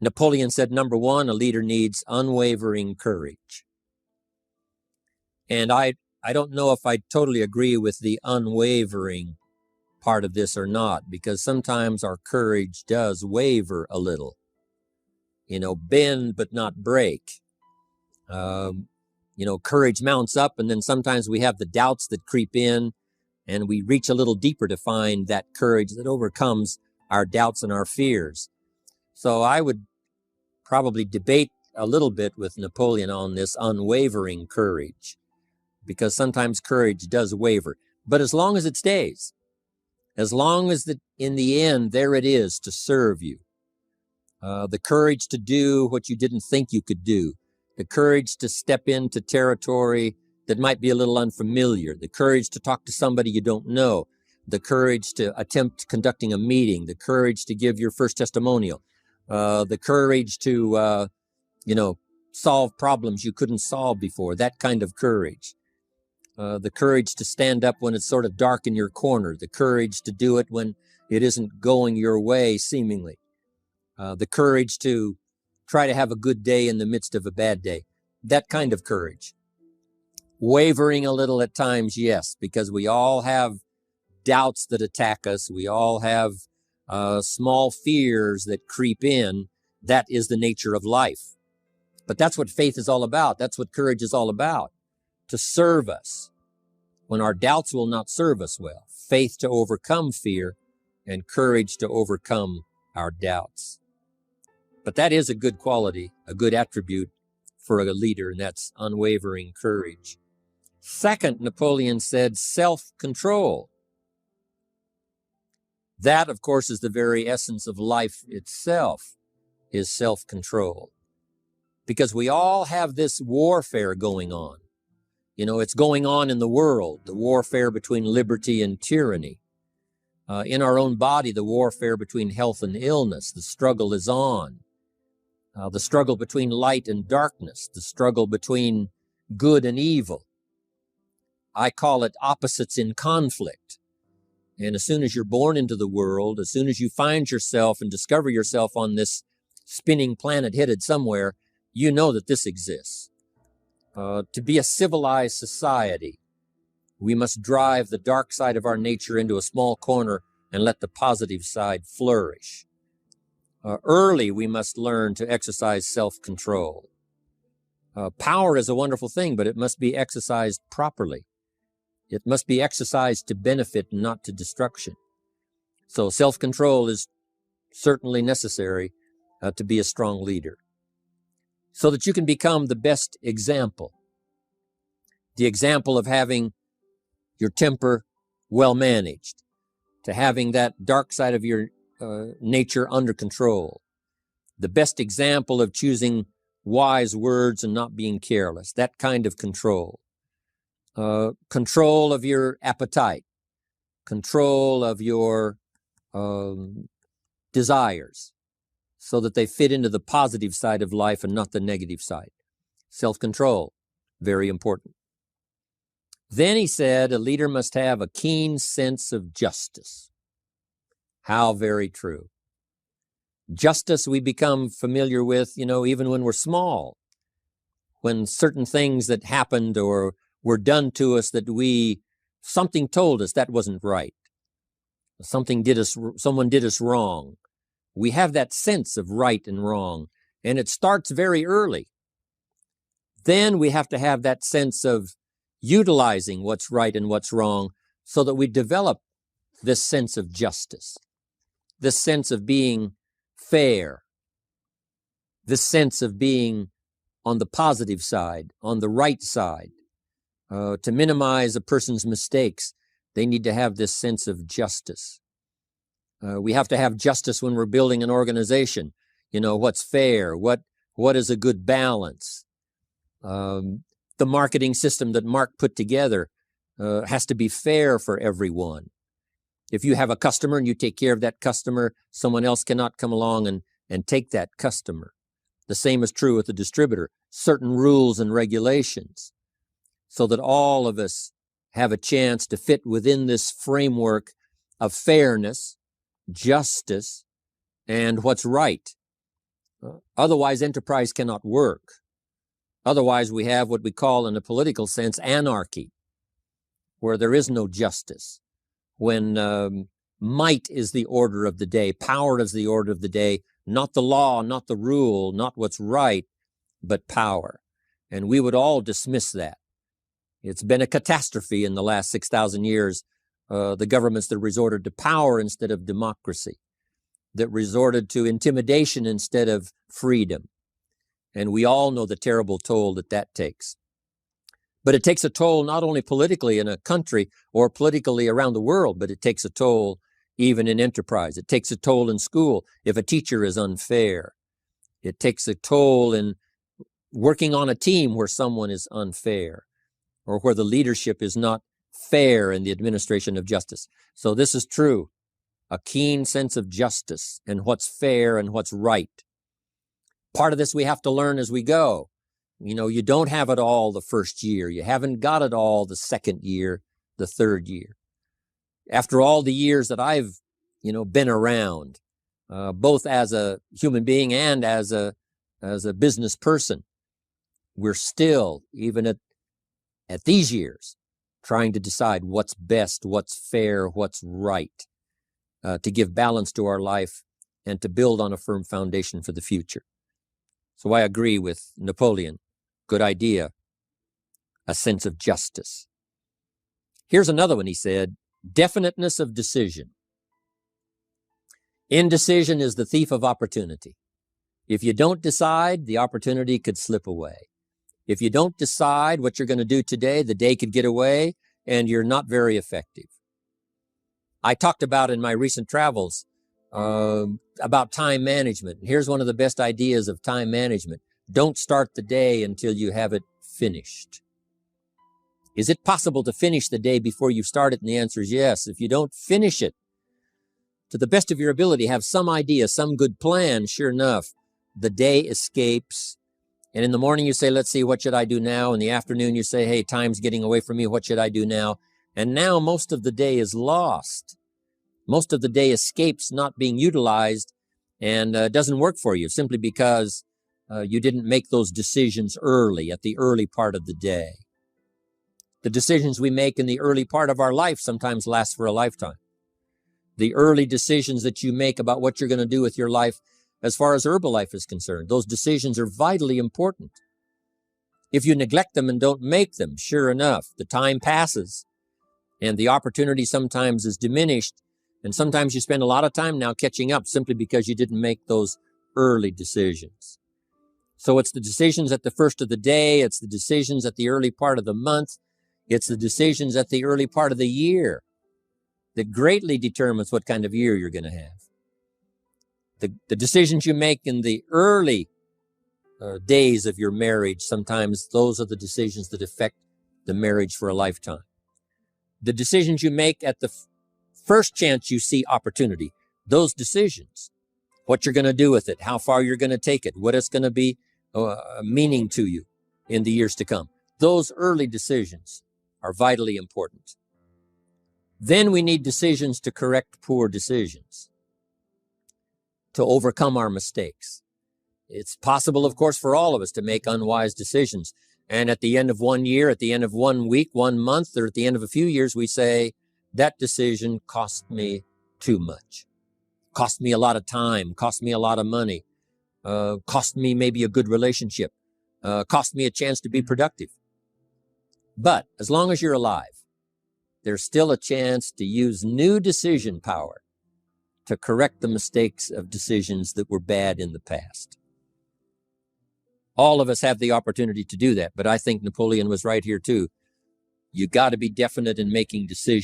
Napoleon said, number one, a leader needs unwavering courage. And I don't know if I totally agree with the unwavering part of this or not, because sometimes our courage does waver a little. Bend but not break. Courage mounts up, and then sometimes we have the doubts that creep in, and we reach a little deeper to find that courage that overcomes our doubts and our fears. So I would probably debate a little bit with Napoleon on this unwavering courage, because sometimes courage does waver. But as long as it stays, as long as in the end, there it is to serve you, the courage to do what you didn't think you could do, the courage to step into territory that might be a little unfamiliar, the courage to talk to somebody you don't know, the courage to attempt conducting a meeting, the courage to give your first testimonial, the courage to, solve problems you couldn't solve before, that kind of courage. The courage to stand up when it's sort of dark in your corner, the courage to do it when it isn't going your way, seemingly. The courage to try to have a good day in the midst of a bad day. That kind of courage. Wavering a little at times, yes, because we all have doubts that attack us. We all have small fears that creep in. That is the nature of life. But that's what faith is all about. That's what courage is all about. To serve us when our doubts will not serve us well. Faith to overcome fear, and courage to overcome our doubts. But that is a good quality, a good attribute for a leader, and that's unwavering courage. Second, Napoleon said self-control. That, of course, is the very essence of life itself, is self-control. Because we all have this warfare going on. It's going on in the world, the warfare between liberty and tyranny. In our own body, the warfare between health and illness, the struggle is on. The struggle between light and darkness, the struggle between good and evil. I call it opposites in conflict. And as soon as you're born into the world, as soon as you find yourself and discover yourself on this spinning planet headed somewhere, you know that this exists. To be a civilized society, we must drive the dark side of our nature into a small corner and let the positive side flourish. Early, we must learn to exercise self-control. Power is a wonderful thing, but it must be exercised properly. It must be exercised to benefit, not to destruction. So self-control is certainly necessary to be a strong leader, so that you can become the best example. The example of having your temper well managed, to having that dark side of your nature under control. The best example of choosing wise words and not being careless, that kind of control. Control of your appetite, control of your desires, so that they fit into the positive side of life and not the negative side. Self-control, very important. Then he said, a leader must have a keen sense of justice. How very true. Justice we become familiar with, even when we're small, when certain things that happened or were done to us that something told us that wasn't right. Someone did us wrong. We have that sense of right and wrong, and it starts very early. Then we have to have that sense of utilizing what's right and what's wrong so that we develop this sense of justice, this sense of being fair, this sense of being on the positive side, on the right side. To minimize a person's mistakes, they need to have this sense of justice. We have to have justice when we're building an organization. What's fair, what is a good balance. The marketing system that Mark put together has to be fair for everyone. If you have a customer and you take care of that customer, someone else cannot come along and take that customer. The same is true with the distributor. Certain rules and regulations, so that all of us have a chance to fit within this framework of fairness, justice, and what's right. Otherwise, enterprise cannot work. Otherwise, we have what we call, in a political sense, anarchy, where there is no justice, when might is the order of the day, power is the order of the day, not the law, not the rule, not what's right, but power. And we would all dismiss that. It's been a catastrophe in the last 6,000 years, the governments that resorted to power instead of democracy, that resorted to intimidation instead of freedom. And we all know the terrible toll that that takes. But it takes a toll not only politically in a country or politically around the world, but it takes a toll even in enterprise. It takes a toll in school if a teacher is unfair. It takes a toll in working on a team where someone is unfair, or where the leadership is not fair in the administration of justice. So this is true, a keen sense of justice and what's fair and what's right. Part of this we have to learn as we go. You know, you don't have it all the first year. You haven't got it all the second year, the third year. After all the years that I've, been around, both as a human being and as a business person, we're still, even at these years, trying to decide what's best, what's fair, what's right, to give balance to our life and to build on a firm foundation for the future. So I agree with Napoleon. Good idea. A sense of justice. Here's another one, he said, definiteness of decision. Indecision is the thief of opportunity. If you don't decide, the opportunity could slip away. If you don't decide what you're going to do today, the day could get away and you're not very effective. I talked about in my recent travels about time management. Here's one of the best ideas of time management. Don't start the day until you have it finished. Is it possible to finish the day before you start it? And the answer is yes. If you don't finish it to the best of your ability, have some idea, some good plan, sure enough, the day escapes. And in the morning you say, let's see, what should I do now? In the afternoon you say, hey, time's getting away from me. What should I do now? And now most of the day is lost. Most of the day escapes not being utilized and doesn't work for you simply because you didn't make those decisions early, at the early part of the day. The decisions we make in the early part of our life sometimes last for a lifetime. The early decisions that you make about what you're going to do with your life as far as Herbalife is concerned, those decisions are vitally important. If you neglect them and don't make them, sure enough, the time passes and the opportunity sometimes is diminished. And sometimes you spend a lot of time now catching up simply because you didn't make those early decisions. So it's the decisions at the first of the day. It's the decisions at the early part of the month. It's the decisions at the early part of the year that greatly determines what kind of year you're going to have. The decisions you make in the early days of your marriage, sometimes those are the decisions that affect the marriage for a lifetime. The decisions you make at the first chance you see opportunity, those decisions, what you're going to do with it, how far you're going to take it, what it's going to be meaning to you in the years to come. Those early decisions are vitally important. Then we need decisions to correct poor decisions, to overcome our mistakes. It's possible, of course, for all of us to make unwise decisions. And at the end of 1 year, at the end of 1 week, 1 month, or at the end of a few years, we say, that decision cost me too much. Cost me a lot of time, cost me a lot of money, cost me maybe a good relationship, cost me a chance to be productive. But as long as you're alive, there's still a chance to use new decision power to correct the mistakes of decisions that were bad in the past. All of us have the opportunity to do that, but I think Napoleon was right here too. You got to be definite in making decisions.